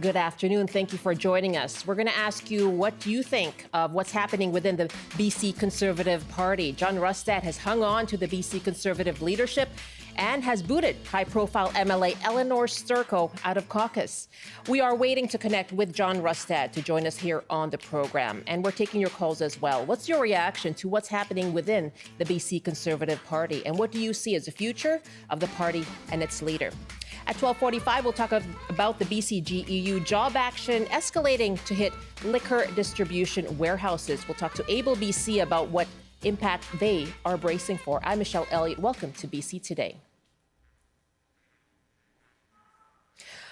Good afternoon. Thank you for joining us. We're going to ask you what you think of what's happening within the BC Conservative Party. John Rustad has hung on to the BC Conservative leadership and has booted high-profile MLA Elenore Sturko out of caucus. We are waiting to connect with John Rustad to join us here on the program, and we're taking your calls as well. What's your reaction to what's happening within the BC Conservative Party, and what do you see as the future of the party and its leader? At 12:45, we'll talk about the BCGEU job action escalating to hit liquor distribution warehouses. We'll talk to Able BC about what impact they are bracing for. I'm Michelle Elliott. Welcome to BC Today.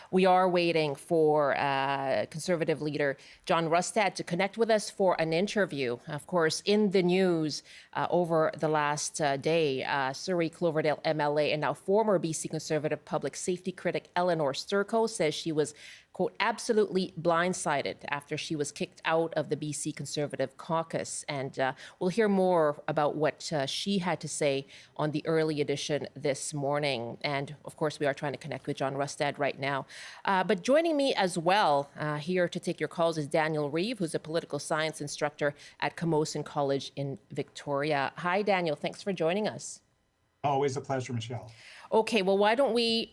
We are waiting for Conservative leader John Rustad to connect with us for an interview. Of course, in the news over the last day, Surrey-Cloverdale MLA and now former BC Conservative public safety critic Elenore Sturko says she was, quote, absolutely blindsided after she was kicked out of the BC Conservative caucus. And we'll hear more about what she had to say on the early edition this morning. And of course, we are trying to connect with John Rustad right now. But joining me as well here to take your calls is Daniel Reeve, who's a political science instructor at Camosun College in Victoria. Hi, Daniel. Thanks for joining us. Always a pleasure, Michelle. Okay, well, why don't we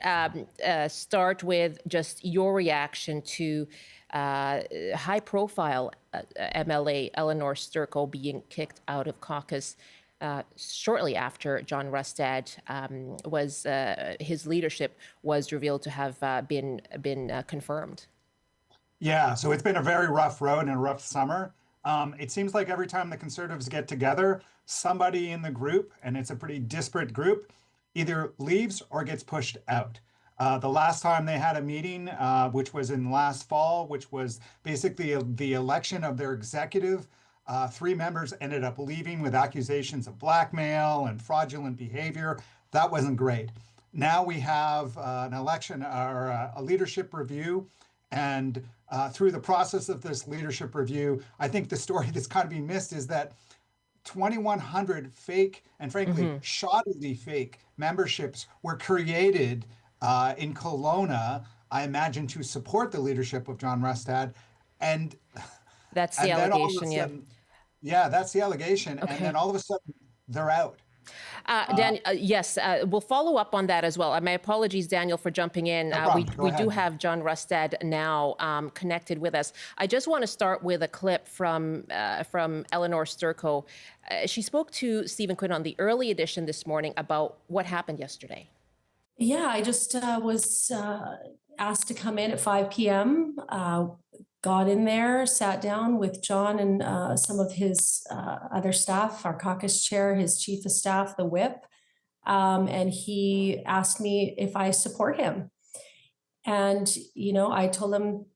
start with just your reaction to high-profile MLA Elenore Sturko being kicked out of caucus shortly after John Rustad his leadership was revealed to have been confirmed. Yeah, so it's been a very rough road and a rough summer. It seems like every time the Conservatives get together, somebody in the group, and it's a pretty disparate group, either leaves or gets pushed out. The last time they had a meeting, which was in last fall, which was basically the election of their executive, 3 members ended up leaving with accusations of blackmail and fraudulent behavior. That wasn't great. Now we have an election or a leadership review. And through the process of this leadership review, I think the story that's kind of being missed is that 2,100 fake and frankly shoddily fake memberships were created in Kelowna, I imagine, to support the leadership of John Rustad. And that's the allegation, yeah, that's the allegation. Okay. And then all of a sudden they're out. Dan, yes, we'll follow up on that as well. My apologies, Daniel, for jumping in. We do have John Rustad now connected with us. I just want to start with a clip from Elenore Sturko. She spoke to Stephen Quinn on the early edition this morning about what happened yesterday. Yeah, I just was asked to come in at 5 p.m., got in there, sat down with John and some of his other staff, our caucus chair, his chief of staff, the whip, and he asked me if I support him. And, I told him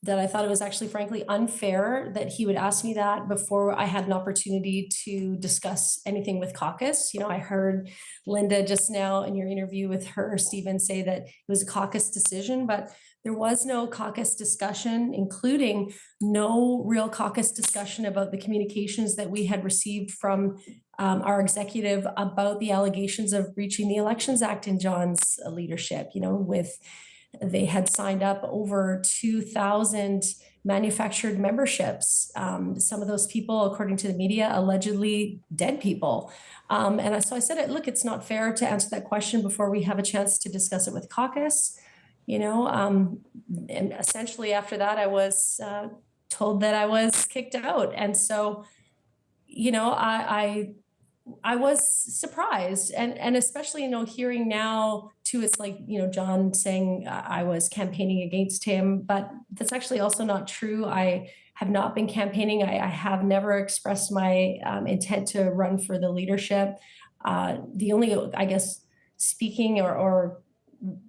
that I thought it was actually, frankly, unfair that he would ask me that before I had an opportunity to discuss anything with caucus. I heard Linda just now in your interview with her, Stephen, say that it was a caucus decision, but there was no caucus discussion, including no real caucus discussion about the communications that we had received from our executive about the allegations of breaching the Elections Act in John's leadership, they had signed up over 2,000 manufactured memberships. Some of those people, according to the media, allegedly dead people. So I said, look, it's not fair to answer that question before we have a chance to discuss it with caucus. And essentially after that, I was told that I was kicked out. And so, I was surprised, and especially, hearing now too, it's like, John saying I was campaigning against him, but that's actually also not true. I have not been campaigning. I have never expressed my intent to run for the leadership. The only, I guess, speaking or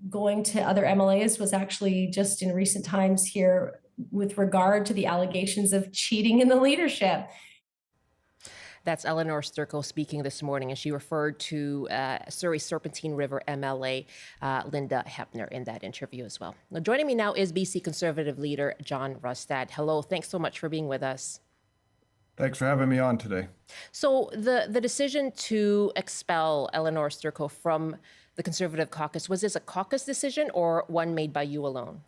going to other MLAs was actually just in recent times here with regard to the allegations of cheating in the leadership. That's Elenore Sturko speaking this morning, and she referred to Surrey Serpentine River MLA Linda Hepner in that interview as well. Now, joining me now is BC Conservative leader John Rustad. Hello, thanks so much for being with us. Thanks for having me on today. So the decision to expel Elenore Sturko from the Conservative caucus, was this a caucus decision or one made by you alone?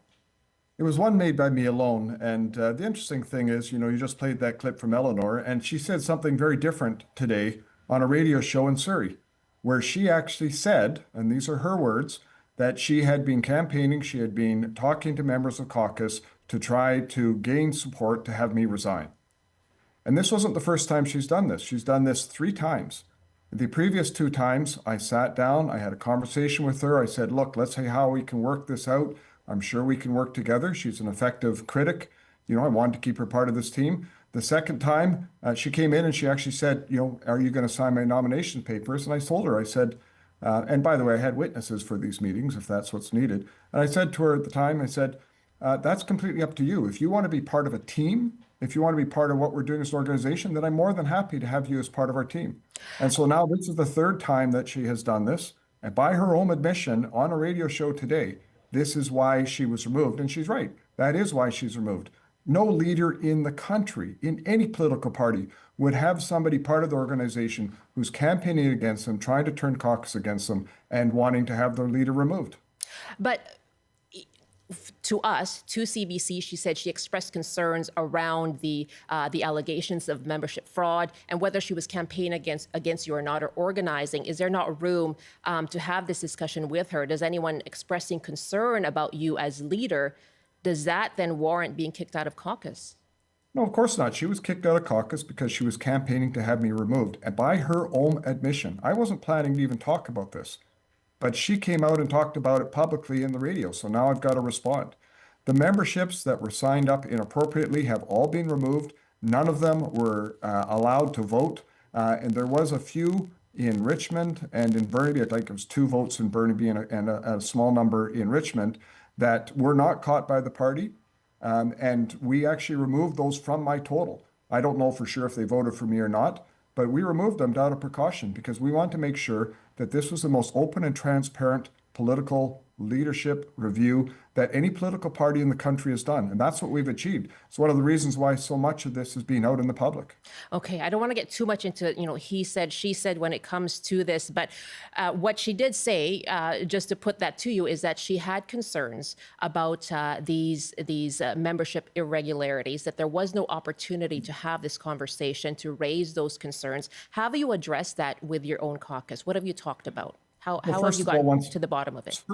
It was one made by me alone. And the interesting thing is, you just played that clip from Elenore, and she said something very different today on a radio show in Surrey, where she actually said, and these are her words, that she had been campaigning, she had been talking to members of caucus to try to gain support to have me resign. And this wasn't the first time she's done this. She's done this 3 times. The previous 2 times, I sat down, I had a conversation with her. I said, look, let's see how we can work this out. I'm sure we can work together. She's an effective critic. I wanted to keep her part of this team. The second time, she came in and she actually said, are you going to sign my nomination papers? And I told her, I said, and by the way, I had witnesses for these meetings if that's what's needed. And I said to her at the time, I said, that's completely up to you. If you want to be part of a team, if you want to be part of what we're doing as an organization, then I'm more than happy to have you as part of our team. And so now this is the 3rd time that she has done this. And by her own admission on a radio show today, this is why she was removed. And she's right. That is why she's removed. No leader in the country, in any political party, would have somebody part of the organization who's campaigning against them, trying to turn caucus against them, and wanting to have their leader removed. But to us, to CBC, she said she expressed concerns around the allegations of membership fraud and whether she was campaigning against you or not, or organizing. Is there not room to have this discussion with her? Does anyone expressing concern about you as leader, does that then warrant being kicked out of caucus? No, of course not. She was kicked out of caucus because she was campaigning to have me removed. And by her own admission, I wasn't planning to even talk about this, but she came out and talked about it publicly in the radio. So now I've got to respond. The memberships that were signed up inappropriately have all been removed. None of them were allowed to vote. And there was a few in Richmond and in Burnaby. I think it was 2 votes in Burnaby and a small number in Richmond that were not caught by the party. And we actually removed those from my total. I don't know for sure if they voted for me or not, but we removed them out of precaution because we want to make sure that this was the most open and transparent political leadership review that any political party in the country has done. And that's what we've achieved. It's one of the reasons why so much of this is being out in the public. Okay, I don't want to get too much into, he said, she said when it comes to this, but what she did say, just to put that to you, is that she had concerns about these membership irregularities, that there was no opportunity to have this conversation, to raise those concerns. How have you addressed that with your own caucus? What have you talked about? How have you gotten to the bottom of it?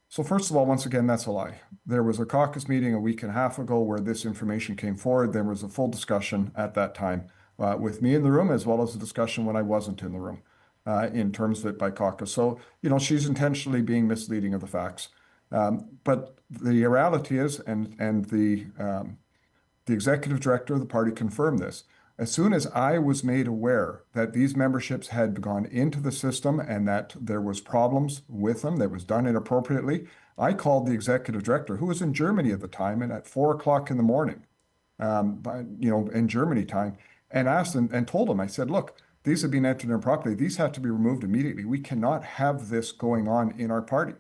So first of all, once again, that's a lie. There was a caucus meeting a week and a half ago where this information came forward. There was a full discussion at that time with me in the room, as well as a discussion when I wasn't in the room in terms of it by caucus. So, she's intentionally being misleading of the facts. But the reality is, and the executive director of the party confirmed this, as soon as I was made aware that these memberships had gone into the system and that there was problems with them, that was done inappropriately, I called the executive director, who was in Germany at the time, and at 4 o'clock in the morning, in Germany time, and asked and told him, I said, look, these have been entered improperly. These have to be removed immediately. We cannot have this going on in our party.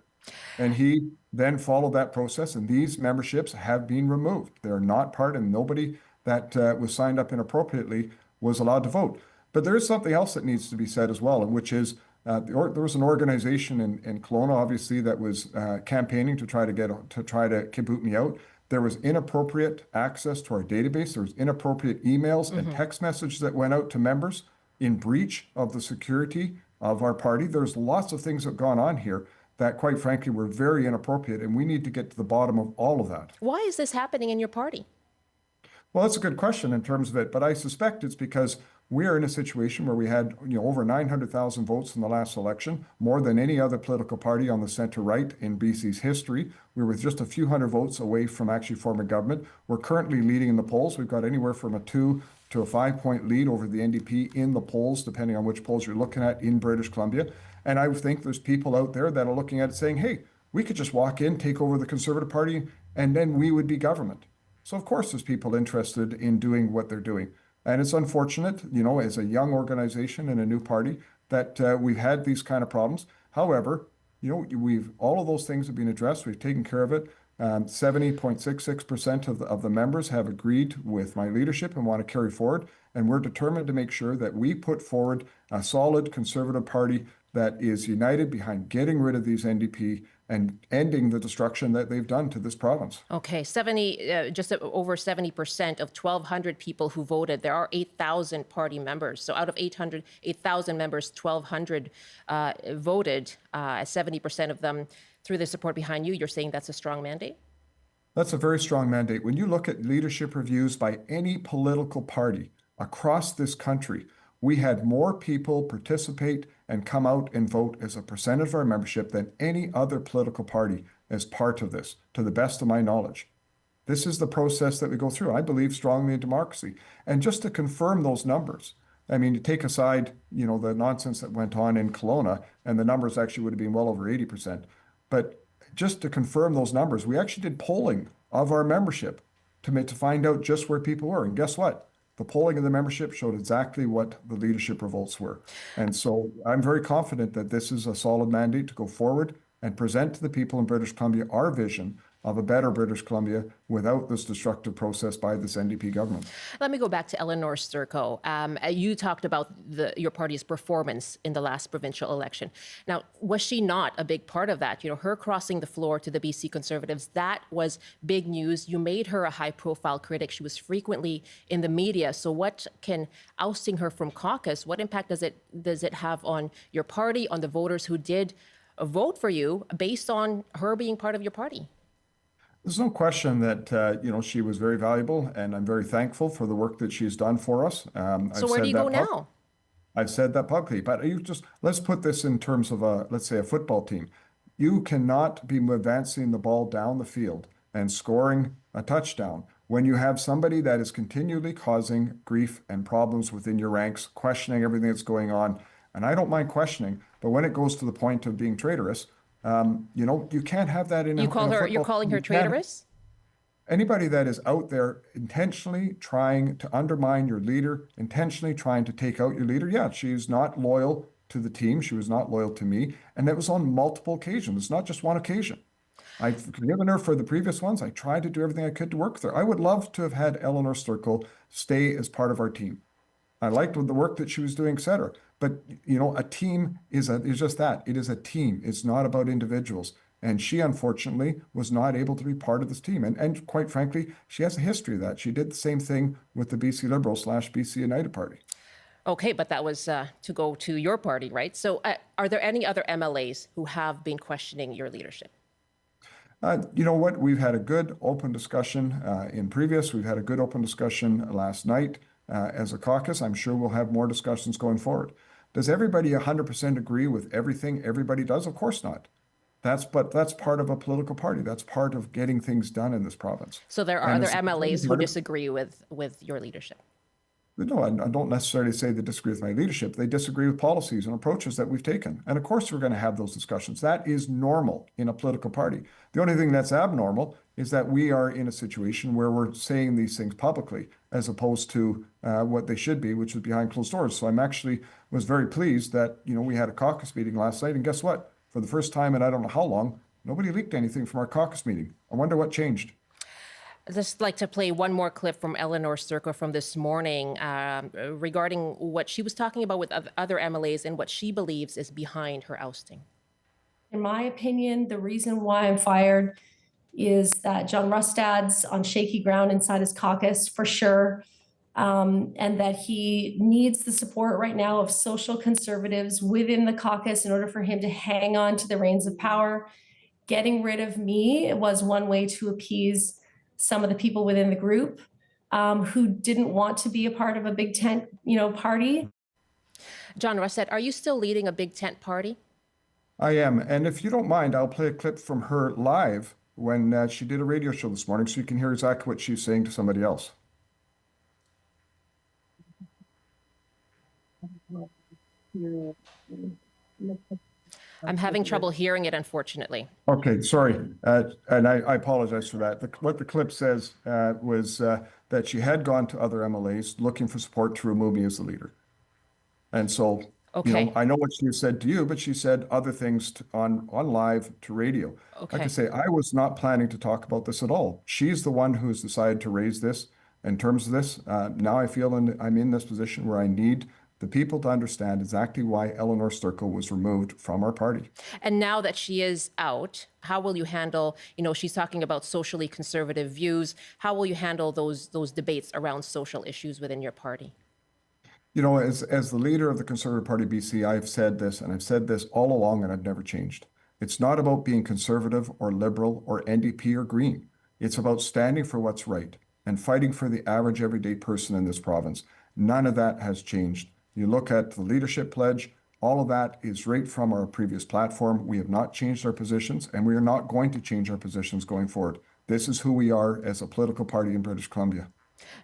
And he then followed that process, and these memberships have been removed. They're not part, and nobody that was signed up inappropriately was allowed to vote. But there is something else that needs to be said as well, and which is there was an organization in Kelowna, obviously, that was campaigning to try to boot me out. There was inappropriate access to our database. There was inappropriate emails and text messages that went out to members in breach of the security of our party. There's lots of things that have gone on here that, quite frankly, were very inappropriate, and we need to get to the bottom of all of that. Why is this happening in your party? Well, that's a good question in terms of it, but I suspect it's because we are in a situation where we had over 900,000 votes in the last election, more than any other political party on the center-right in BC's history. We were just a few hundred votes away from actually forming government. We're currently leading in the polls. We've got anywhere from a 2 to a 5-point lead over the NDP in the polls, depending on which polls you're looking at in British Columbia. And I think there's people out there that are looking at it saying, hey, we could just walk in, take over the Conservative Party, and then we would be government. So of course there's people interested in doing what they're doing. And it's unfortunate, as a young organization and a new party, that we've had these kind of problems. However, all of those things have been addressed. We've taken care of it. 70.66% of the members have agreed with my leadership and want to carry forward. And we're determined to make sure that we put forward a solid Conservative Party that is united behind getting rid of these NDP and ending the destruction that they've done to this province. Okay, just over 70% of 1,200 people who voted. There are 8,000 party members. So out of 8,000 members, 1,200 voted. 70% of them through the support behind you. You're saying that's a strong mandate? That's a very strong mandate. When you look at leadership reviews by any political party across this country, we had more people participate and come out and vote as a percentage of our membership than any other political party as part of this, to the best of my knowledge. This is the process that we go through. I believe strongly in democracy. And just to confirm those numbers, I mean, you take aside, the nonsense that went on in Kelowna, and the numbers actually would have been well over 80%. But just to confirm those numbers, we actually did polling of our membership to find out just where people were. And guess what? The polling of the membership showed exactly what the leadership revolts were. And so I'm very confident that this is a solid mandate to go forward and present to the people in British Columbia our vision of a better British Columbia without this destructive process by this NDP government. Let me go back to Elenore Sturko. You talked about your party's performance in the last provincial election. Now, was she not a big part of that? Her crossing the floor to the BC Conservatives, that was big news. You made her a high-profile critic. She was frequently in the media. So what can ousting her from caucus, what impact does it have on your party, on the voters who did vote for you based on her being part of your party? There's no question that, she was very valuable, and I'm very thankful for the work that she's done for us. So where do you go now? I've said that publicly, but let's put this in terms of let's say a football team. You cannot be advancing the ball down the field and scoring a touchdown when you have somebody that is continually causing grief and problems within your ranks, questioning everything that's going on. And I don't mind questioning, but when it goes to the point of being traitorous, you can't have that in You're calling her traitorous? Anybody that is out there intentionally trying to undermine your leader, intentionally trying to take out your leader, yeah, she's not loyal to the team. She was not loyal to me. And that was on multiple occasions. It's not just one occasion. I've forgiven her for the previous ones. I tried to do everything I could to work with her. I would love to have had Elenore Sturko stay as part of our team. I liked the work that she was doing, et cetera. But, a team is just that. It is a team. It's not about individuals. And she, unfortunately, was not able to be part of this team. And quite frankly, she has a history of that. She did the same thing with the BC Liberals/BC United Party. Okay, but that was to go to your party, right? So are there any other MLAs who have been questioning your leadership? You know what? We've had a good open discussion in previous. We've had a good open discussion last night as a caucus. I'm sure we'll have more discussions going forward. Does everybody 100% agree with everything everybody does? Of course not. That's part of a political party. That's part of getting things done in this province. So there are other MLAs who disagree with your leadership? No, I don't necessarily say they disagree with my leadership. They disagree with policies and approaches that we've taken. And of course, we're going to have those discussions. That is normal in a political party. The only thing that's abnormal is that we are in a situation where we're saying these things publicly as opposed to what they should be, which is behind closed doors. So I'm actually was very pleased that, we had a caucus meeting last night. And guess what? For the first time in I don't know how long, nobody leaked anything from our caucus meeting. I wonder what changed. I'd just like to play one more clip from Elenore Sturko from this morning regarding what she was talking about with other MLAs and what she believes is behind her ousting. In my opinion, the reason why I'm fired is that John Rustad's on shaky ground inside his caucus for sure, and that he needs the support right now of social conservatives within the caucus in order for him to hang on to the reins of power. Getting rid of me was one way to appease some of the people within the group who didn't want to be a part of a big tent, party. John Rustad, are you still leading a big tent party? I am. And if you don't mind, I'll play a clip from her live when she did a radio show this morning so you can hear exactly what she's saying to somebody else. I'm having trouble hearing it, unfortunately. Okay, sorry. And I apologize for that. What the clip says was that she had gone to other MLAs looking for support to remove me as the leader. And so, okay. I know what she said to you, but she said other things on live to radio. Okay. Like I say, I was not planning to talk about this at all. She's the one who's decided to raise this in terms of this. Now I feel I'm in this position where I need the people to understand exactly why Elenore Sturko was removed from our party. And now that she is out, how will you handle, she's talking about socially conservative views. How will you handle those debates around social issues within your party? As the leader of the Conservative Party BC, I've said this, and I've said this all along, and I've never changed. It's not about being conservative or liberal or NDP or Green. It's about standing for what's right and fighting for the average everyday person in this province. None of that has changed. You look at the leadership pledge, all of that is right from our previous platform. We have not changed our positions, and we are not going to change our positions going forward. This is who we are as a political party in British Columbia.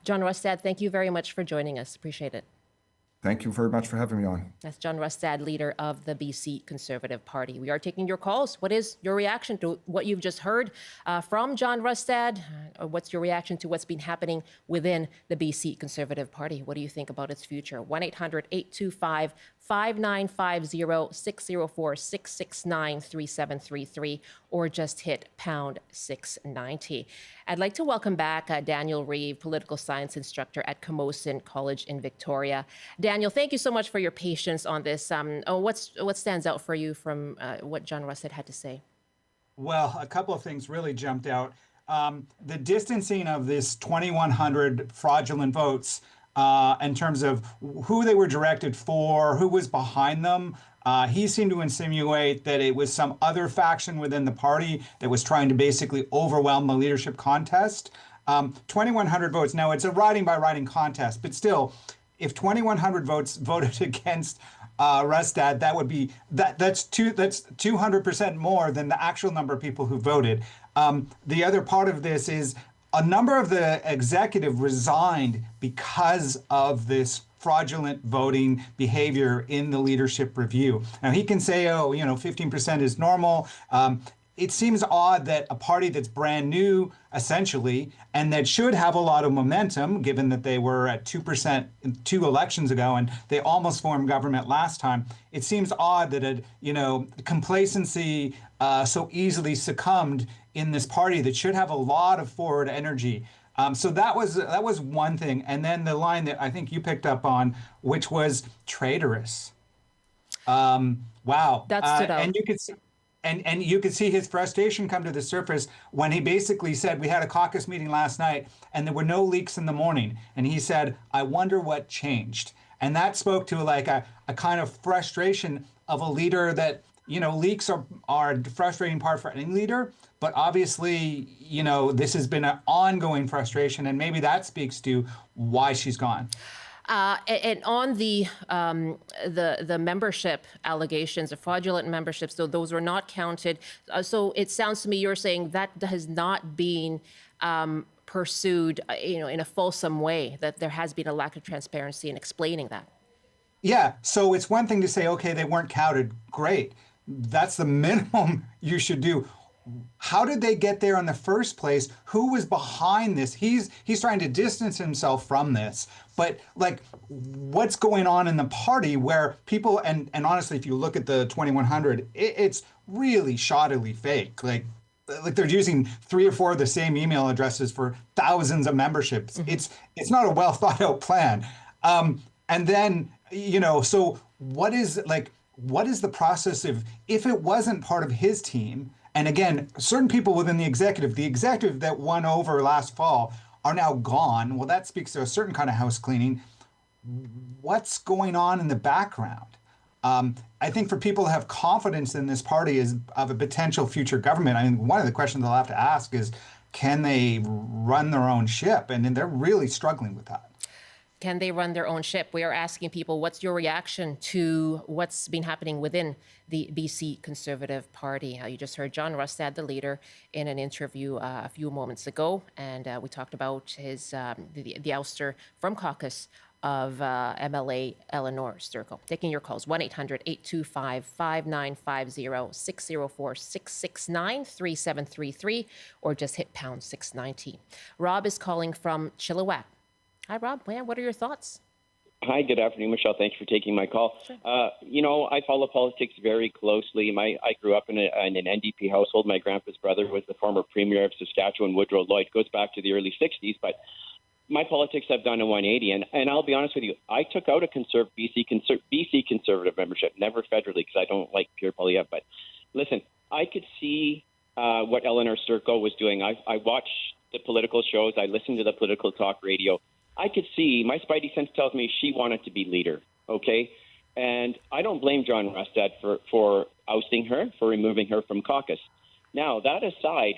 John Rustad, thank you very much for joining us. Appreciate it. Thank you very much for having me on. That's John Rustad, leader of the BC Conservative Party. We are taking your calls. What is your reaction to what you've just heard from John Rustad? What's your reaction to what's been happening within the BC Conservative Party? What do you think about its future? 1-800-825-5950, 604-669-3733, or just hit pound 690. I'd like to welcome back Daniel Reeve, political science instructor at Camosun College in Victoria. Daniel, thank you so much for your patience on this. What stands out for you from what John Rustad had to say? Well, a couple of things really jumped out. The distancing of this 2,100 fraudulent votes in terms of who they were directed for, who was behind them. He seemed to insinuate that it was some other faction within the party that was trying to basically overwhelm the leadership contest. 2,100 votes. Now, it's a riding by riding contest, but still, if 2,100 votes voted against Rustad, that's 200% more than the actual number of people who voted. The other part of this is a number of the executive resigned because of this fraudulent voting behavior in the leadership review. Now, he can say, 15% is normal. It seems odd that a party that's brand new, essentially, and that should have a lot of momentum, given that they were at 2% 2 elections ago, and they almost formed government last time. It seems odd that complacency so easily succumbed in this party that should have a lot of forward energy. So that was one thing. And then the line that I think you picked up on, which was traitorous. Wow. That stood out. And you could see, and you could see his frustration come to the surface when he basically said, we had a caucus meeting last night and there were no leaks in the morning. And he said, I wonder what changed. And that spoke to like a kind of frustration of a leader that, leaks are a frustrating part for any leader, but obviously, this has been an ongoing frustration, and maybe that speaks to why she's gone. And on the membership allegations, the fraudulent memberships, so those were not counted. So it sounds to me you're saying that has not been pursued, in a fulsome way, that there has been a lack of transparency in explaining that. Yeah. So it's one thing to say, okay, they weren't counted. Great. That's the minimum you should do. How did they get there in the first place? Who was behind this? He's trying to distance himself from this. But what's going on in the party where people, and honestly, if you look at the 2,100, it's really shoddily fake. Like they're using 3 or 4 of the same email addresses for thousands of memberships. Mm-hmm. It's not a well thought out plan. And then, so what is the process if it wasn't part of his team? And again, certain people within the executive that won over last fall are now gone. Well, that speaks to a certain kind of house cleaning. What's going on in the background? I think for people to have confidence in this party of a potential future government, I mean, one of the questions they'll have to ask is, can they run their own ship? And they're really struggling with that. Can they run their own ship? We are asking people, what's your reaction to what's been happening within the BC Conservative Party? You just heard John Rustad, the leader, in an interview a few moments ago, and we talked about his the ouster from caucus of MLA Elenore Sturko. Taking your calls, 1-800-825-5950, 604-669-3733, or just hit pound 690. Rob is calling from Chilliwack. Hi, Rob. What are your thoughts? Hi, good afternoon, Michelle. Thanks for taking my call. Sure. I follow politics very closely. I grew up in an NDP household. My grandpa's brother was the former premier of Saskatchewan, Woodrow Lloyd. Goes back to the early 60s. But, my politics have done a 180, and I'll be honest with you, I took out a BC Conservative membership, never federally, because I don't like Pierre Poilievre. But listen, I could see what Elenore Sturko was doing. I watched the political shows. I listened to the political talk radio. I could see, my spidey sense tells me she wanted to be leader, okay? And I don't blame John Rustad for ousting her, for removing her from caucus. Now, that aside,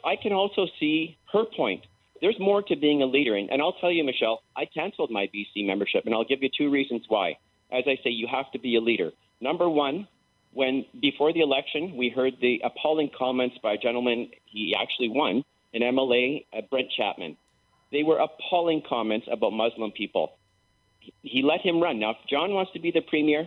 I can also see her point. There's more to being a leader. And I'll tell you, Michelle, I canceled my BC membership, and I'll give you 2 reasons why. As I say, you have to be a leader. Number one, when before the election, we heard the appalling comments by a gentleman, he actually won, an MLA, Brent Chapman. They were appalling comments about Muslim people. He let him run. Now, if John wants to be the premier,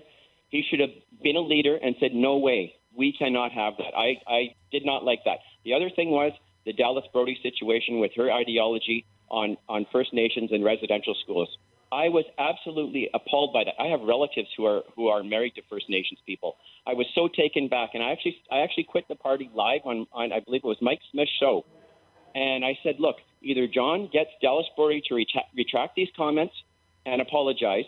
he should have been a leader and said, no way, we cannot have that. I did not like that. The other thing was the Dallas Brody situation with her ideology on First Nations and residential schools. I was absolutely appalled by that. I have relatives who are married to First Nations people. I was so taken back, and I actually quit the party live on I believe it was Mike Smith's show. And I said, look, either John gets Dallas Brody to retract these comments and apologize,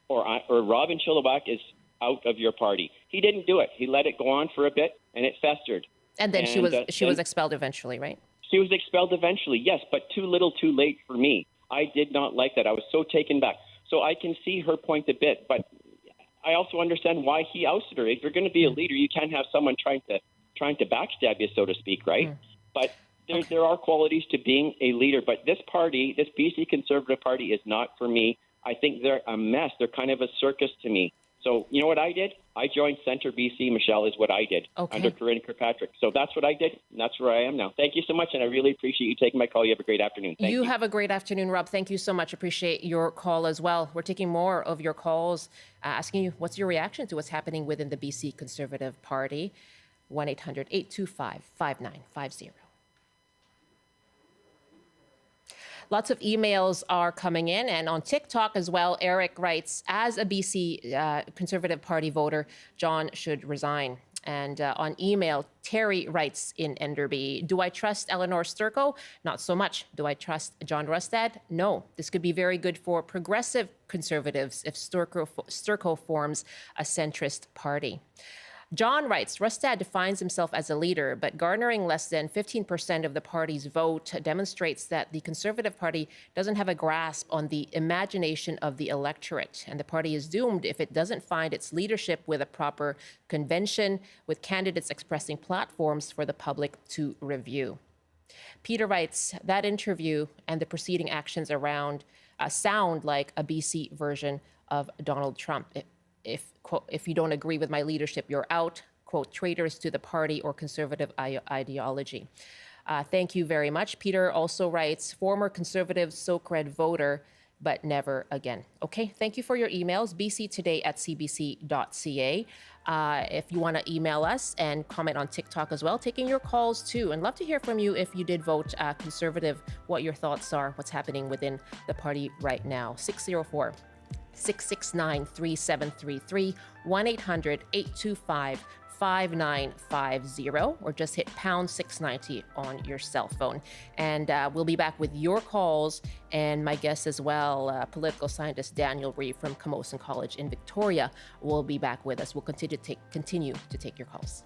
or Robin Chilliwack is out of your party. He didn't do it. He let it go on for a bit, and it festered. And then she was expelled eventually, right? She was expelled eventually, yes, but too little, too late for me. I did not like that. I was so taken back. So I can see her point a bit, but I also understand why he ousted her. If you're going to be a leader, you can't have someone trying to backstab you, so to speak, right? But there are qualities to being a leader. But this party, this BC Conservative Party, is not for me. I think they're a mess. They're kind of a circus to me. So you know what I did? I joined Centre BC, Michelle, is what I did under Corinne Kirkpatrick. So that's what I did, and that's where I am now. Thank you so much, and I really appreciate you taking my call. You have a great afternoon. Thank you. You have a great afternoon, Rob. Thank you so much. Appreciate your call as well. We're taking more of your calls, asking you what's your reaction to what's happening within the BC Conservative Party. 1-800-825-5950. Lots of emails are coming in, and on TikTok as well. Eric writes, as a BC Conservative Party voter, John should resign. And on email, Terry writes in Enderby, do I trust Elenore Sturko? Not so much. Do I trust John Rustad? No. This could be very good for progressive Conservatives if Sturko forms a centrist party. John writes, Rustad defines himself as a leader, but garnering less than 15% of the party's vote demonstrates that the Conservative Party doesn't have a grasp on the imagination of the electorate, and the party is doomed if it doesn't find its leadership with a proper convention, with candidates expressing platforms for the public to review. Peter writes, that interview and the preceding actions around sound like a BC version of Donald Trump. If you don't agree with my leadership, you're out, quote, traitors to the party or conservative ideology. Thank you very much. Peter also writes, former conservative Socred voter, but never again. Okay, thank you for your emails, bctoday@cbc.ca. If you want to email us and comment on TikTok as well, taking your calls too. And love to hear from you if you did vote conservative, what your thoughts are, what's happening within the party right now. 604-669-3733, 1-800-825-5950, or just hit pound 690 on your cell phone. And we'll be back with your calls and my guest as well, political scientist Daniel Reeve from Camosun College in Victoria will be back with us. We'll continue to take your calls.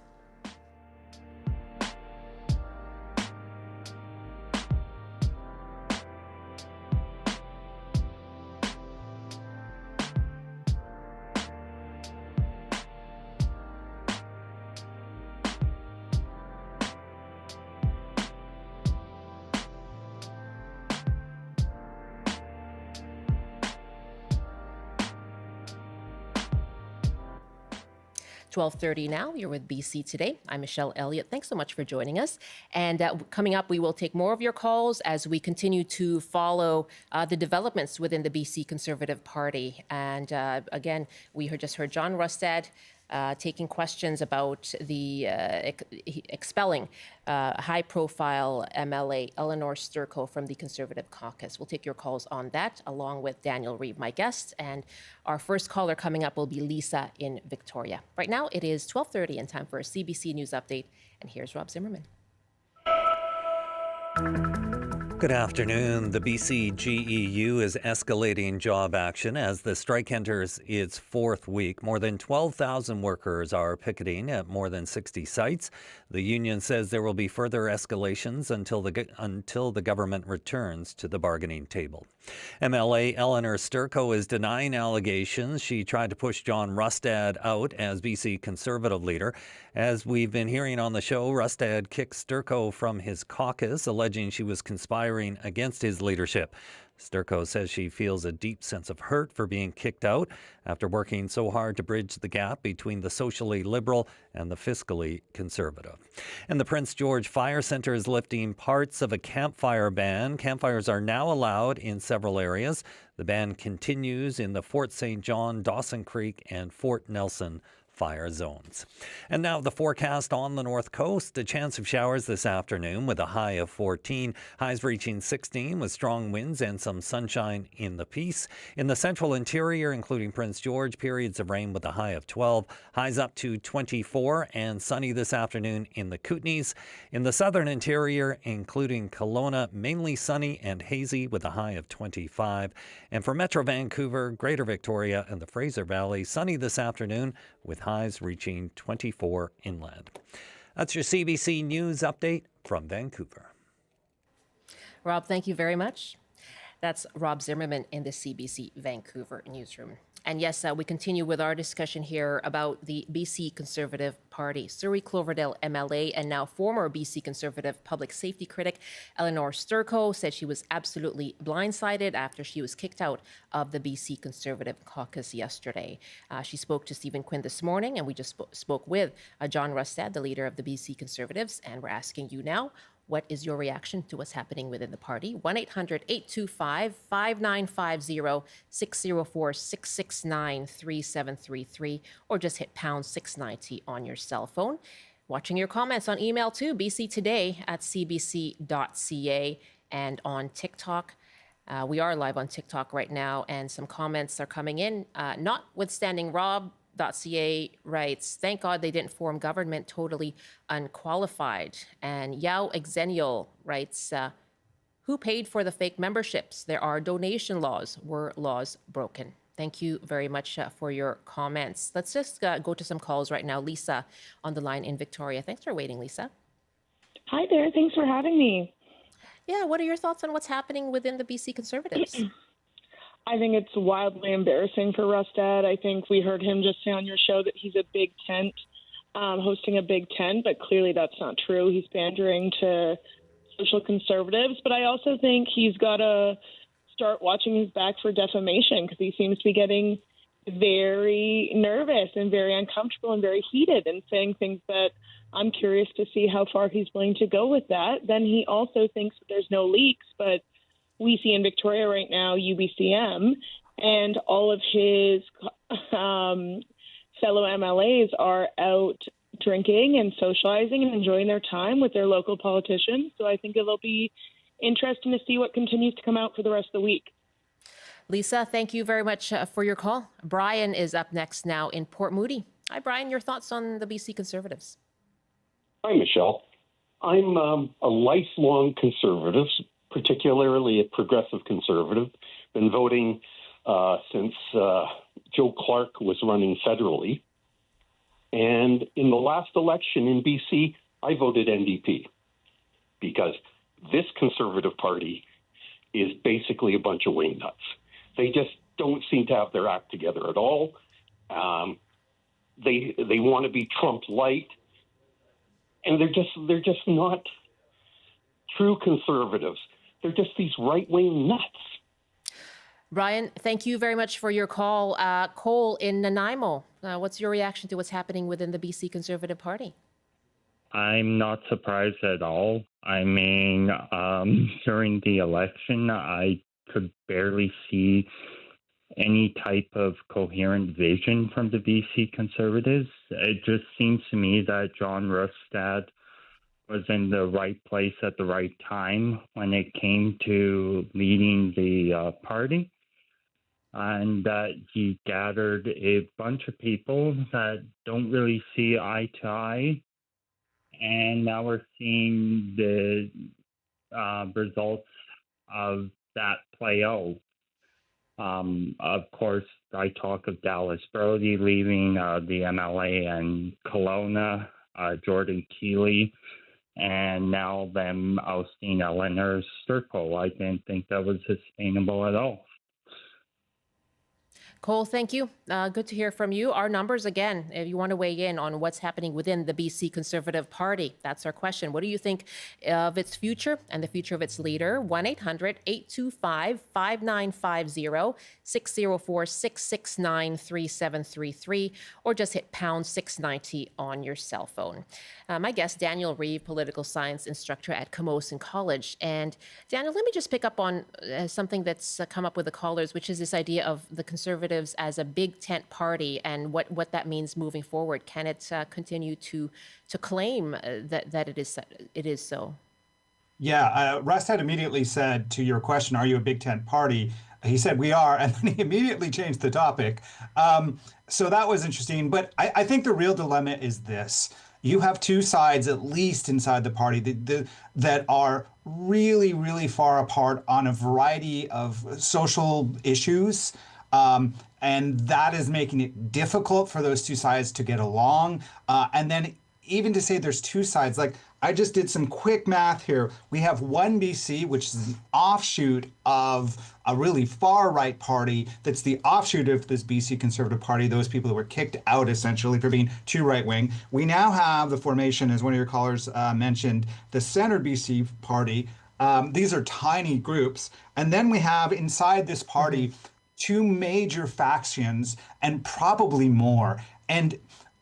.12:30 now. You're with BC Today. I'm Michelle Elliott. Thanks so much for joining us. And coming up, we will take more of your calls as we continue to follow the developments within the BC Conservative Party. And again, we just heard John Rustad taking questions about the expelling high-profile MLA Elenore Sturko from the Conservative caucus. We'll take your calls on that, along with Daniel Reeve, my guest. And our first caller coming up will be Lisa in Victoria. Right now, it is 12:30 and time for a CBC News Update. And here's Rob Zimmerman. Good afternoon. The BC GEU is escalating job action as the strike enters its fourth week. More than 12,000 workers are picketing at more than 60 sites. The union says there will be further escalations until the government returns to the bargaining table. MLA Elenore Sturko is denying allegations she tried to push John Rustad out as BC Conservative leader. As we've been hearing on the show, Rustad kicked Sturko from his caucus, alleging she was conspiring against his leadership. Sturko says she feels a deep sense of hurt for being kicked out after working so hard to bridge the gap between the socially liberal and the fiscally conservative. And the Prince George Fire Centre is lifting parts of a campfire ban. Campfires are now allowed in several areas. The ban continues in the Fort St. John, Dawson Creek, and Fort Nelson fire zones. And now the forecast on the north coast. A chance of showers this afternoon with a high of 14. Highs reaching 16 with strong winds and some sunshine in the Peace. In the central interior, including Prince George, periods of rain with a high of 12. Highs up to 24 and sunny this afternoon in the Kootenays. In the southern interior, including Kelowna, mainly sunny and hazy with a high of 25. And for Metro Vancouver, Greater Victoria, and the Fraser Valley, sunny this afternoon with highs reaching 24 inland. That's your CBC News update from Vancouver. Rob, thank you very much. That's Rob Zimmerman in the CBC Vancouver newsroom. And yes, we continue with our discussion here about the BC Conservative Party. Surrey-Cloverdale MLA and now former BC Conservative public safety critic Elenore Sturko said she was absolutely blindsided after she was kicked out of the BC Conservative caucus yesterday. She spoke to Stephen Quinn this morning, and we just spoke with John Rustad, the leader of the BC Conservatives, and we're asking you now, what is your reaction to what's happening within the party? 1-800-825-5950, 604-669-3733, or just hit pound 690 on your cell phone. Watching your comments on email too, bctoday@cbc.ca, and on TikTok. We are live on TikTok right now, and some comments are coming in. Notwithstanding Rob.ca writes, thank God they didn't form government totally unqualified. And Yao Exenial writes, who paid for the fake memberships? There are donation laws. Were laws broken? Thank you very much for your comments. Let's just go to some calls right now. Lisa on the line in Victoria. Thanks for waiting, Lisa. Hi there. Thanks for having me. Yeah, what are your thoughts on what's happening within the BC Conservatives? I think it's wildly embarrassing for Rustad. I think we heard him just say on your show that he's a big tent, hosting a big tent, but clearly that's not true. He's pandering to social conservatives, but I also think he's got to start watching his back for defamation, because he seems to be getting very nervous and very uncomfortable and very heated and saying things that I'm curious to see how far he's willing to go with that. Then he also thinks that there's no leaks, but we see in Victoria right now, UBCM, and all of his fellow MLAs are out drinking and socializing and enjoying their time with their local politicians. So I think it'll be interesting to see what continues to come out for the rest of the week. Lisa, thank you very much for your call. Brian is up next now in Port Moody. Hi, Brian. Your thoughts on the BC Conservatives? Hi, Michelle. I'm a lifelong conservative, particularly a progressive conservative. Been voting since Joe Clark was running federally. And in the last election in BC, I voted NDP because this Conservative Party is basically a bunch of wingnuts. They just don't seem to have their act together at all. They want to be Trump light, and they're just not true conservatives. They're just these right-wing nuts. Brian, thank you very much for your call. Cole in Nanaimo, what's your reaction to what's happening within the BC Conservative Party? I'm not surprised at all. I mean, during the election, I could barely see any type of coherent vision from the BC Conservatives. It just seems to me that John Rustad was in the right place at the right time when it came to leading the party, and that he gathered a bunch of people that don't really see eye to eye. And now we're seeing the results of that play out. Of course, I talk of Dallas Brody leaving the MLA and Kelowna, Jordan Keeley, and now them ousting Elenore Sturko. I didn't think that was sustainable at all. Cole, thank you. Good to hear from you. Our numbers, again, if you want to weigh in on what's happening within the BC Conservative Party, that's our question. What do you think of its future and the future of its leader? 1-800-825-5950, 604-669-3733, or just hit pound 690 on your cell phone. My guest, Daniel Reeve, political science instructor at Camosun College. And Daniel, let me just pick up on something that's come up with the callers, which is this idea of the Conservatives as a big tent party and what that means moving forward. Can it continue to claim that it is so? Yeah, Rustad immediately said to your question, are you a big tent party? He said we are, and then he immediately changed the topic. So that was interesting. But I think the real dilemma is this. You have two sides, at least inside the party, that are really, really far apart on a variety of social issues. And that is making it difficult for those two sides to get along. And then even to say there's two sides, like I just did some quick math here. We have one BC, which is an offshoot of a really far right party that's the offshoot of this BC Conservative Party, those people that were kicked out essentially for being too right wing. We now have the formation, as one of your callers mentioned, the Centre BC Party. These are tiny groups. And then we have inside this party two major factions and probably more. And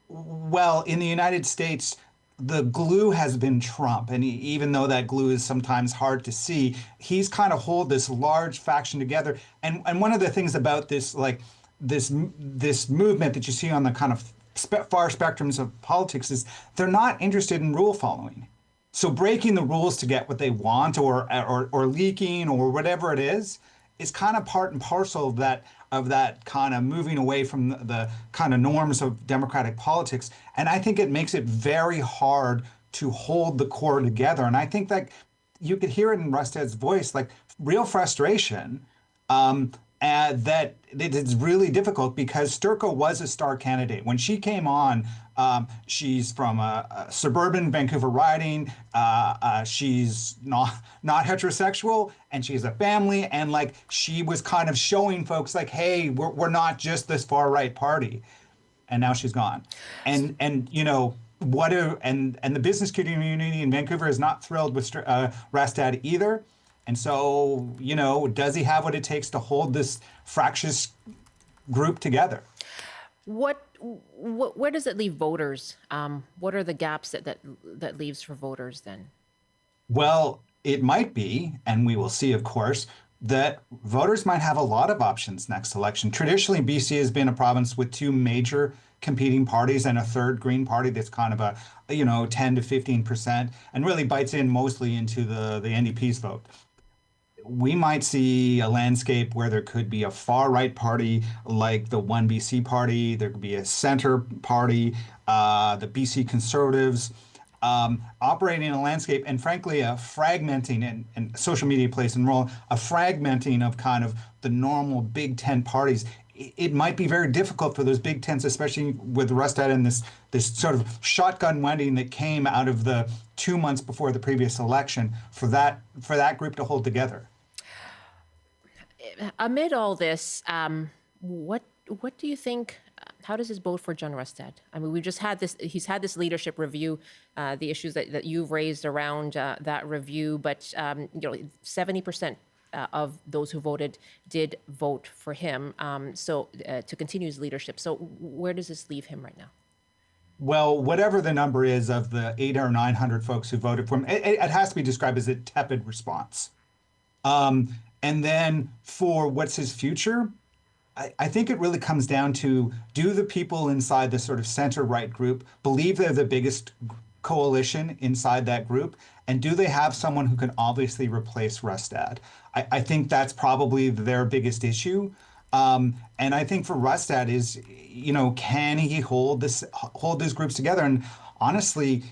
well, in the United States, the glue has been Trump. And even though that glue is sometimes hard to see, he's kind of hold this large faction together. And one of the things about this, like this movement that you see on the kind of far spectrums of politics is they're not interested in rule following. So breaking the rules to get what they want or leaking or whatever it is kind of part and parcel of that kind of moving away from the kind of norms of democratic politics. And I think it makes it very hard to hold the core together. And I think that you could hear it in Rustad's voice, like real frustration, and that it is really difficult because Sturko was a star candidate. When she came on, she's from a suburban Vancouver riding. She's not heterosexual, and she has a family. And like she was kind of showing folks like, hey, we're not just this far right party. And now she's gone. And you know and the business community in Vancouver is not thrilled with Rustad either. And so, you know, does he have what it takes to hold this fractious group together? Where does it leave voters? What are the gaps that leaves for voters then? Well, it might be, and we will see, of course, that voters might have a lot of options next election. Traditionally, BC has been a province with two major competing parties and a third Green Party that's kind of 10 to 15%, and really bites in mostly into the NDP's vote. We might see a landscape where there could be a far right party like the One BC Party. There could be a centre party, the BC Conservatives, operating in a landscape, and frankly, a fragmenting, and social media plays a role, a fragmenting of kind of the normal big tent parties. It might be very difficult for those big tents, especially with Rustad and this sort of shotgun wedding that came out of the 2 months before the previous election, for that group to hold together. Amid all this, what do you think? How does this bode for John Rustad? I mean, we've just had this. He's had this leadership review, the issues that you've raised around that review. But 70% of those who voted did vote for him. To continue his leadership. So where does this leave him right now? Well, whatever the number is of the 800 or 900 folks who voted for him, it has to be described as a tepid response. And then for what's his future, I think it really comes down to, do the people inside the sort of center-right group believe they're the biggest coalition inside that group? And do they have someone who can obviously replace Rustad? I think that's probably their biggest issue. And I think for Rustad is, can he hold these groups together? And honestly,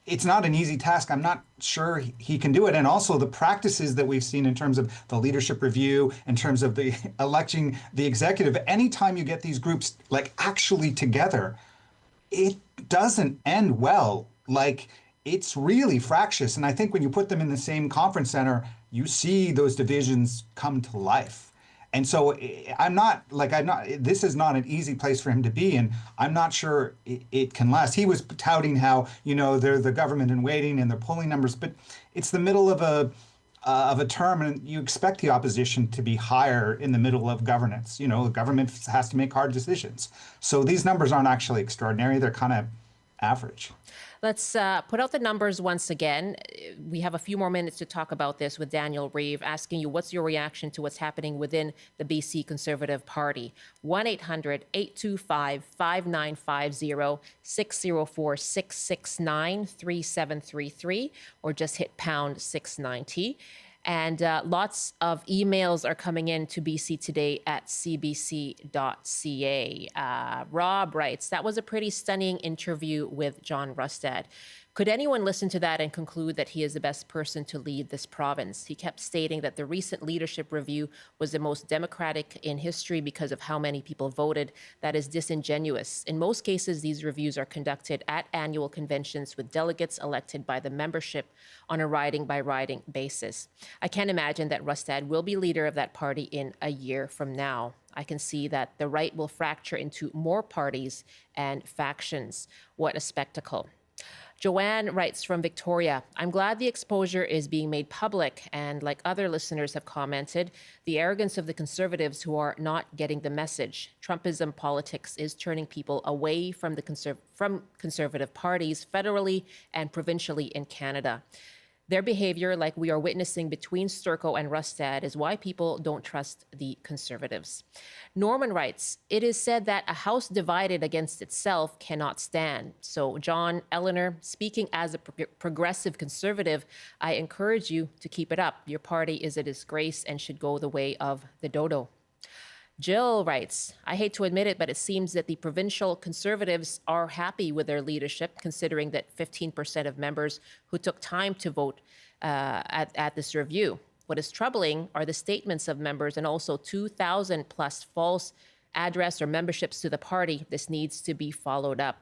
it's not an easy task. I'm not sure he can do it. And also the practices that we've seen in terms of the leadership review, in terms of the electing the executive, anytime you get these groups like actually together, it doesn't end well. Like, it's really fractious. And I think when you put them in the same conference center, you see those divisions come to life. And so this is not an easy place for him to be. And I'm not sure it can last. He was touting how, they're the government in waiting and they're polling numbers, but it's the middle of a term, and you expect the opposition to be higher in the middle of governance. The government has to make hard decisions. So these numbers aren't actually extraordinary. They're kind of average. Let's put out the numbers once again. We have a few more minutes to talk about this with Daniel Reeve, asking you what's your reaction to what's happening within the BC Conservative Party. 1-800-825-5950, 604-669-3733, or just hit pound 690. And lots of emails are coming in to bctoday@cbc.ca. Rob writes, that was a pretty stunning interview with John Rustad. Could anyone listen to that and conclude that he is the best person to lead this province? He kept stating that the recent leadership review was the most democratic in history because of how many people voted. That is disingenuous. In most cases, these reviews are conducted at annual conventions with delegates elected by the membership on a riding-by-riding basis. I can't imagine that Rustad will be leader of that party in a year from now. I can see that the right will fracture into more parties and factions. What a spectacle. Joanne writes from Victoria, I'm glad the exposure is being made public, and like other listeners have commented, the arrogance of the Conservatives who are not getting the message. Trumpism politics is turning people away from the Conservative parties federally and provincially in Canada. Their behavior, like we are witnessing between Sturko and Rustad, is why people don't trust the Conservatives. Norman writes, it is said that a house divided against itself cannot stand. So, John, Elenore, speaking as a progressive Conservative, I encourage you to keep it up. Your party is a disgrace and should go the way of the dodo. Jill writes, I hate to admit it, but it seems that the provincial Conservatives are happy with their leadership, considering that 15% of members who took time to vote at this review. What is troubling are the statements of members and also 2,000 plus false address or memberships to the party. This needs to be followed up.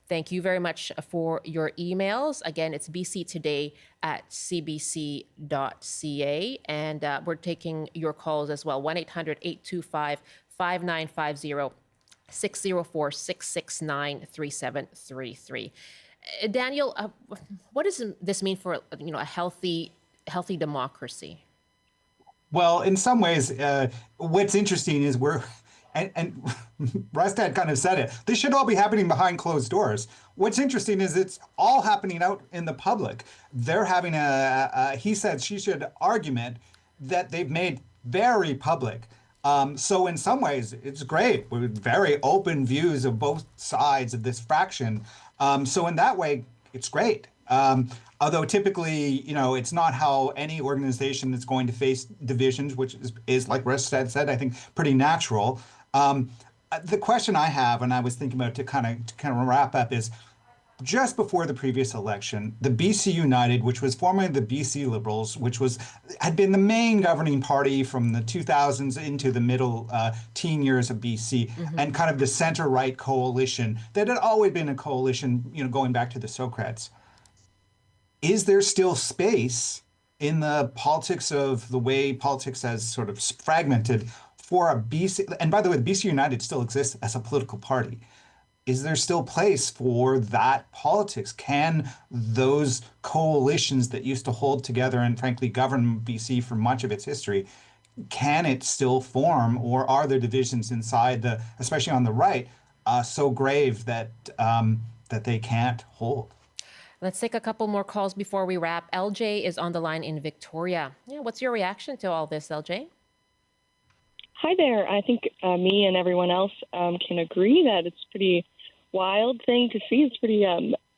Thank you very much for your emails. Again, it's bctoday@cbc.ca. And we're taking your calls as well. 1-800-825-5950, 604-669-3733. Daniel, what does this mean for a healthy democracy? Well, in some ways, what's interesting is and Rustad kind of said it, this should all be happening behind closed doors. What's interesting is it's all happening out in the public. They're having a he said, she should argument that they've made very public. So in some ways, it's great with very open views of both sides of this fraction. So in that way, it's great. Although typically, it's not how any organization is going to face divisions, which is like Rustad said, I think pretty natural. The question I have, and I was thinking about to kind of wrap up, is just before the previous election, the BC United, which was formerly the BC Liberals, which had been the main governing party from the 2000s into the middle teen years of BC, and kind of the center-right coalition that had always been a coalition, going back to the Socrats. Is there still space in the politics of the way politics has sort of fragmented for a BC, and by the way, the BC United still exists as a political party. Is there still place for that politics? Can those coalitions that used to hold together and frankly govern BC for much of its history, can it still form, or are there divisions inside especially on the right, so grave that they can't hold? Let's take a couple more calls before we wrap. LJ is on the line in Victoria. Yeah, what's your reaction to all this, LJ? Hi there. I think me and everyone else can agree that it's a pretty wild thing to see. It's pretty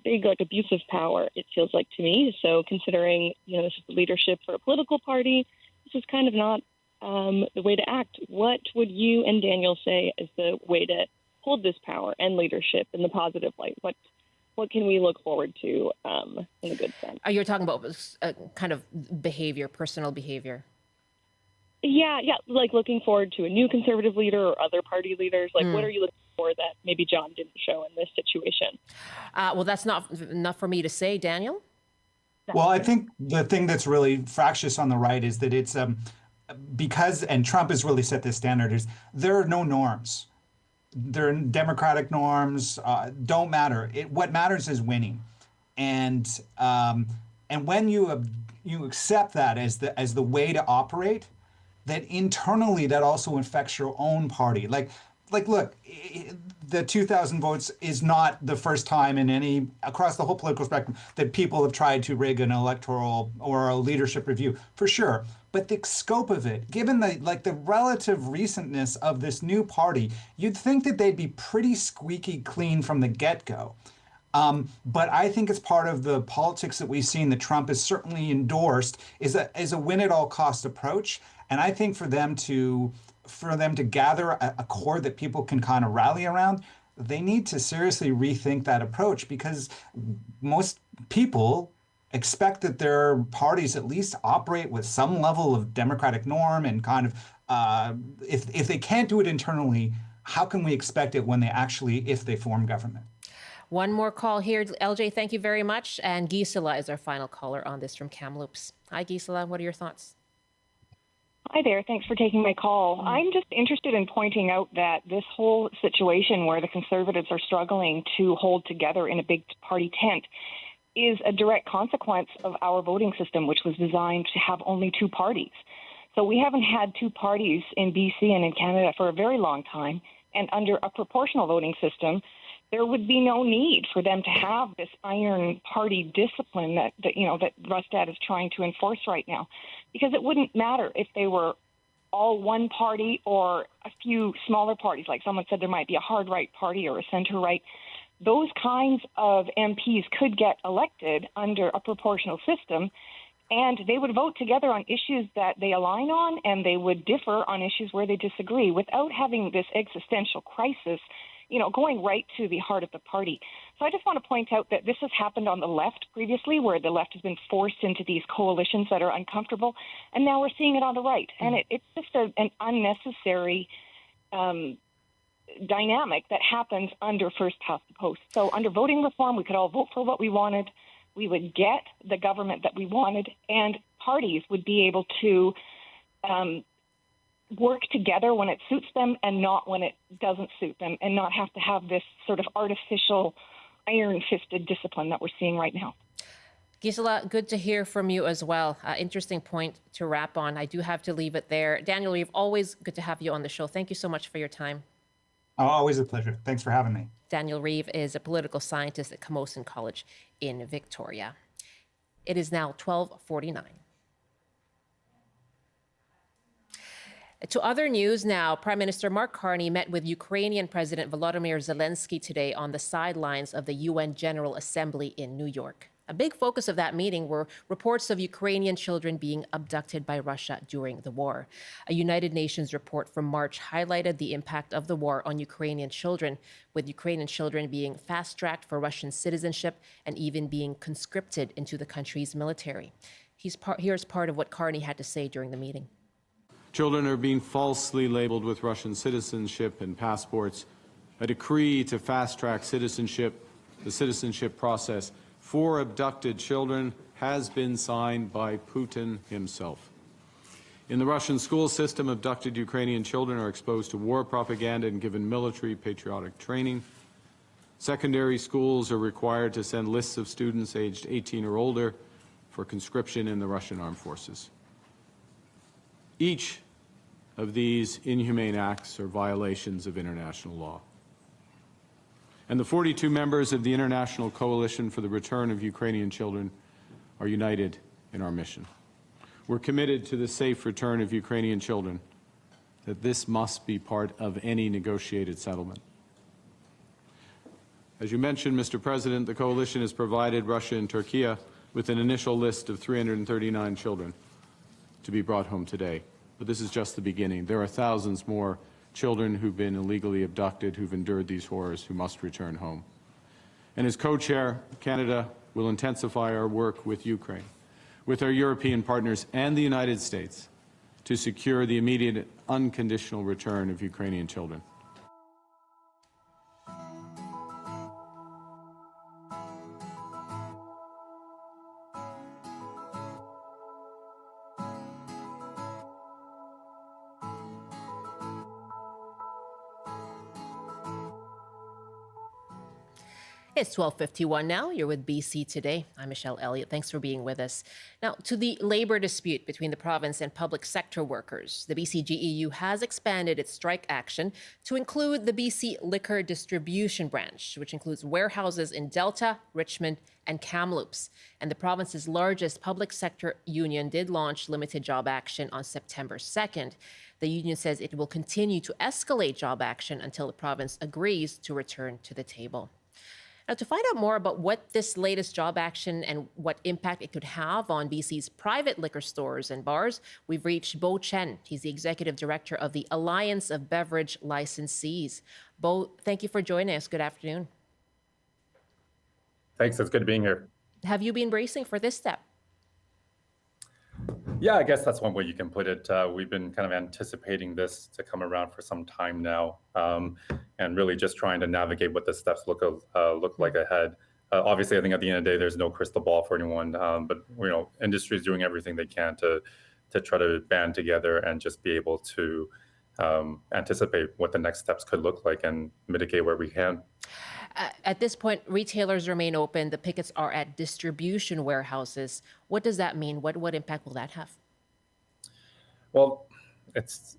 big, like abuse of power, it feels like to me. So considering, this is the leadership for a political party, this is kind of not the way to act. What would you and Daniel say is the way to hold this power and leadership in the positive light? what can we look forward to in a good sense? You're talking about kind of behavior, personal behavior. Yeah, like looking forward to a new Conservative leader or other party leaders. Like, what are you looking for that maybe John didn't show in this situation? Well, that's not enough for me to say, Daniel. Well, I think the thing that's really fractious on the right is that it's because, and Trump has really set this standard, is there are no norms. There are democratic norms don't matter. What matters is winning, and when you accept that as the way to operate, that internally that also affects your own party. Like look, the 2,000 votes is not the first time across the whole political spectrum that people have tried to rig an electoral or a leadership review, for sure. But the scope of it, given the relative recentness of this new party, you'd think that they'd be pretty squeaky clean from the get-go. But I think it's part of the politics that we've seen that Trump has certainly endorsed is a win-at-all-cost approach. And I think for them to gather a core that people can kind of rally around, they need to seriously rethink that approach, because most people expect that their parties at least operate with some level of democratic norm and kind of, if they can't do it internally, how can we expect it when if they form government? One more call here. LJ, thank you very much. And Gisela is our final caller on this from Kamloops. Hi, Gisela. What are your thoughts? Hi there. Thanks for taking my call. I'm just interested in pointing out that this whole situation where the Conservatives are struggling to hold together in a big party tent is a direct consequence of our voting system, which was designed to have only two parties. So we haven't had two parties in BC and in Canada for a very long time. And under a proportional voting system, there would be no need for them to have this iron party discipline that Rustad is trying to enforce right now, because it wouldn't matter if they were all one party or a few smaller parties. Like someone said, there might be a hard right party or a center right. Those kinds of MPs could get elected under a proportional system, and they would vote together on issues that they align on, and they would differ on issues where they disagree without having this existential crisis, going right to the heart of the party. So I just want to point out that this has happened on the left previously, where the left has been forced into these coalitions that are uncomfortable, and now we're seeing it on the right. And it's just an unnecessary dynamic that happens under first past the post. So under voting reform, we could all vote for what we wanted. We would get the government that we wanted, and parties would be able to work together when it suits them and not when it doesn't suit them, and not have to have this sort of artificial iron-fisted discipline that we're seeing right now. Gisela, good to hear from you as well. Interesting point to wrap on. I do have to leave it there. Daniel Reeve, always good to have you on the show. Thank you so much for your time. Oh, always a pleasure. Thanks for having me. Daniel Reeve is a political scientist at Camosun College in Victoria. It is now 12:49. To other news now, Prime Minister Mark Carney met with Ukrainian President Volodymyr Zelensky today on the sidelines of the UN General Assembly in New York. A big focus of that meeting were reports of Ukrainian children being abducted by Russia during the war. A United Nations report from March highlighted the impact of the war on Ukrainian children, with Ukrainian children being fast-tracked for Russian citizenship and even being conscripted into the country's military. Here's part of what Carney had to say during the meeting. Children are being falsely labeled with Russian citizenship and passports. A decree to fast-track the citizenship process for abducted children has been signed by Putin himself. In the Russian school system, abducted Ukrainian children are exposed to war propaganda and given military patriotic training. Secondary schools are required to send lists of students aged 18 or older for conscription in the Russian armed forces. Each of these inhumane acts are violations of international law. And the 42 members of the International Coalition for the Return of Ukrainian Children are united in our mission. We're committed to the safe return of Ukrainian children, that this must be part of any negotiated settlement. As you mentioned, Mr. President, the coalition has provided Russia and Turkey with an initial list of 339 children to be brought home today. But this is just the beginning. There are thousands more children who've been illegally abducted, who've endured these horrors, who must return home. And as co-chair, Canada will intensify our work with Ukraine, with our European partners and the United States to secure the immediate unconditional return of Ukrainian children. It's 12:51 now. You're with BC Today. I'm Michelle Elliott. Thanks for being with us. Now, to the labor dispute between the province and public sector workers, the BCGEU has expanded its strike action to include the BC Liquor Distribution Branch, which includes warehouses in Delta, Richmond, and Kamloops. And the province's largest public sector union did launch limited job action on September 2nd. The union says it will continue to escalate job action until the province agrees to return to the table. Now, to find out more about what this latest job action and what impact it could have on BC's private liquor stores and bars, we've reached Bo Chen. He's the executive director of the Alliance of Beverage Licensees. Bo, thank you for joining us. Good afternoon. Thanks. It's good being here. Have you been bracing for this step? Yeah, I guess that's one way you can put it. We've been kind of anticipating this to come around for some time now, and really just trying to navigate what the steps look like ahead. Obviously, I think at the end of the day, there's no crystal ball for anyone, but industry is doing everything they can to try to band together and just be able to anticipate what the next steps could look like and mitigate where we can. At this point, retailers remain open. The pickets are at distribution warehouses. What does that mean? What impact will that have? Well, it's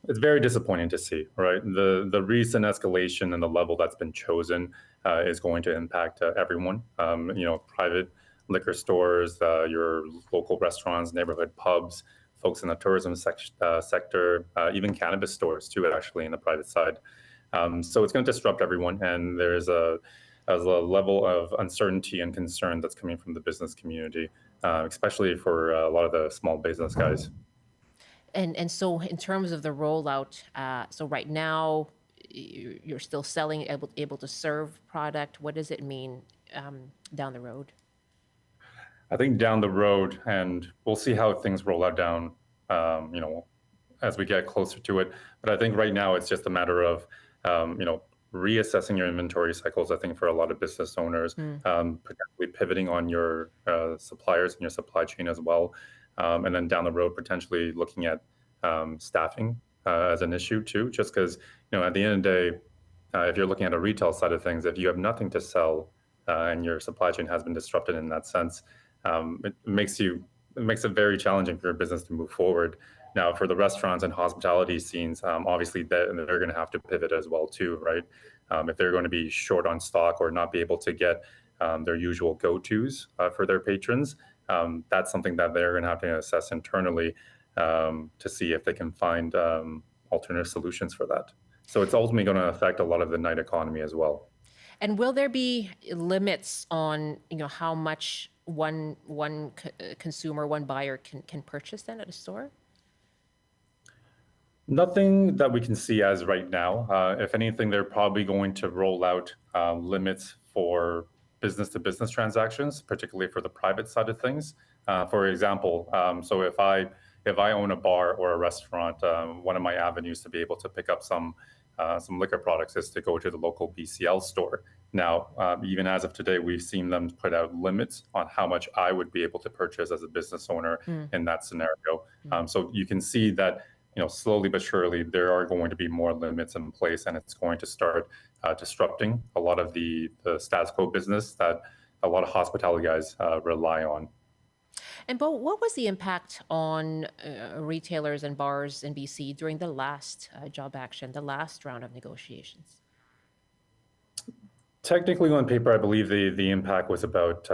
very disappointing to see, right? The recent escalation and the level that's been chosen is going to impact everyone. Private liquor stores, your local restaurants, neighborhood pubs, folks in the tourism sector, even cannabis stores too, actually, in the private side. So it's going to disrupt everyone, and there's a level of uncertainty and concern that's coming from the business community, especially for a lot of the small business guys. And so in terms of the rollout, so right now you're still selling, able to serve product. What does it mean down the road? I think down the road, and we'll see how things roll out down, as we get closer to it. But I think right now it's just a matter of reassessing your inventory cycles, I think, for a lot of business owners, potentially pivoting on your suppliers and your supply chain as well. And then down the road, potentially looking at staffing as an issue too, just because, at the end of the day, if you're looking at a retail side of things, if you have nothing to sell and your supply chain has been disrupted in that sense, it makes it very challenging for your business to move forward. Now, for the restaurants and hospitality scenes, obviously they're going to have to pivot as well too, right? If they're going to be short on stock or not be able to get their usual go-tos for their patrons, that's something that they're going to have to assess internally to see if they can find alternative solutions for that. So it's ultimately going to affect a lot of the night economy as well. And will there be limits on how much one consumer, one buyer can purchase then at a store? Nothing that we can see as right now. If anything, they're probably going to roll out limits for business-to-business transactions, particularly for the private side of things. For example, so if I own a bar or a restaurant, one of my avenues to be able to pick up some liquor products is to go to the local BCL store. Now, even as of today, we've seen them put out limits on how much I would be able to purchase as a business owner in that scenario. So you can see that slowly but surely, there are going to be more limits in place, and it's going to start disrupting a lot of the status quo business that a lot of hospitality guys rely on. And Bo, what was the impact on retailers and bars in BC during the last job action, the last round of negotiations? Technically, on paper, I believe the impact was about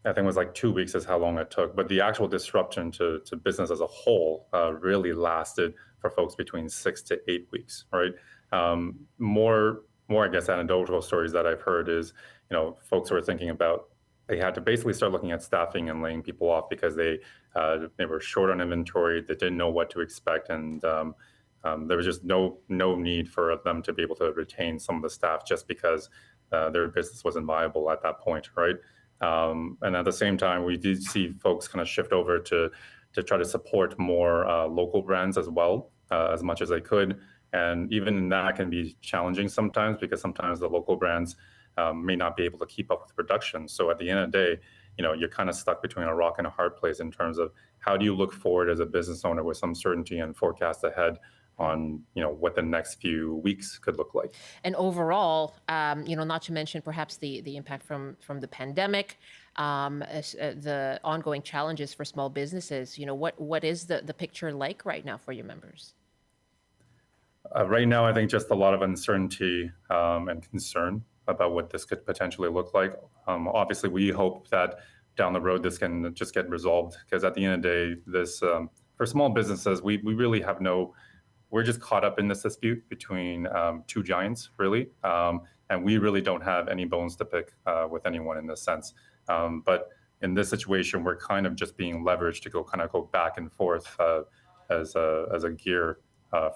I think it was like 2 weeks is how long it took. But the actual disruption to business as a whole really lasted for folks between 6 to 8 weeks, right? More, I guess, anecdotal stories that I've heard is, folks were thinking about they had to basically start looking at staffing and laying people off because they were short on inventory, they didn't know what to expect, and there was just no need for them to be able to retain some of the staff just because their business wasn't viable at that point, right? And at the same time, we did see folks kind of shift over to try to support more local brands as well, as much as they could. And even that can be challenging sometimes, because sometimes the local brands may not be able to keep up with production. So at the end of the day, you're kind of stuck between a rock and a hard place in terms of how do you look forward as a business owner with some certainty and forecast ahead on what the next few weeks could look like. And overall, not to mention perhaps the impact from the pandemic, the ongoing challenges for small businesses. What is the picture like right now for your members? Right now, I think just a lot of uncertainty and concern about what this could potentially look like. Obviously, we hope that down the road this can just get resolved, because at the end of the day, this for small businesses, we really have we're just caught up in this dispute between two giants, really, and we really don't have any bones to pick with anyone in this sense. But in this situation, we're kind of just being leveraged to go back and forth as a gear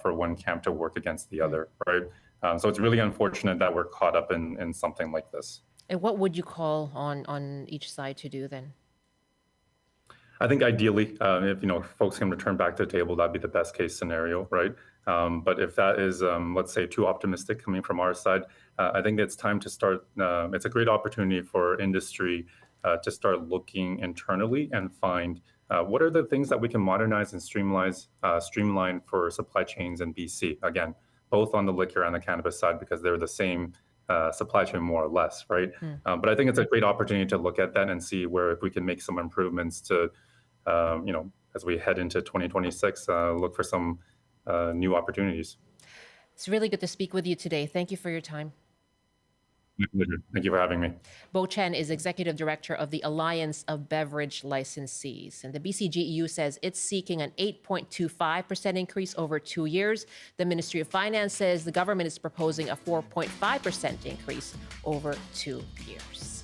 for one camp to work against the other, right? So it's really unfortunate that we're caught up in something like this. And what would you call on each side to do then? I think ideally, if folks can return back to the table, that'd be the best case scenario, right? But if that is, let's say, too optimistic coming from our side, I think it's time to start. It's a great opportunity for industry to start looking internally and find what are the things that we can modernize and streamline for supply chains in BC. Again, both on the liquor and the cannabis side, because they're the same supply chain more or less, right? But I think it's a great opportunity to look at that and see where if we can make some improvements to, as we head into 2026, look for some new opportunities. It's really good to speak with you today. Thank you for your time. My pleasure. Thank you for having me. Bo Chen is Executive Director of the Alliance of Beverage Licensees. And the BCGEU says it's seeking an 8.25% increase over 2 years. The Ministry of Finance says the government is proposing a 4.5% increase over 2 years.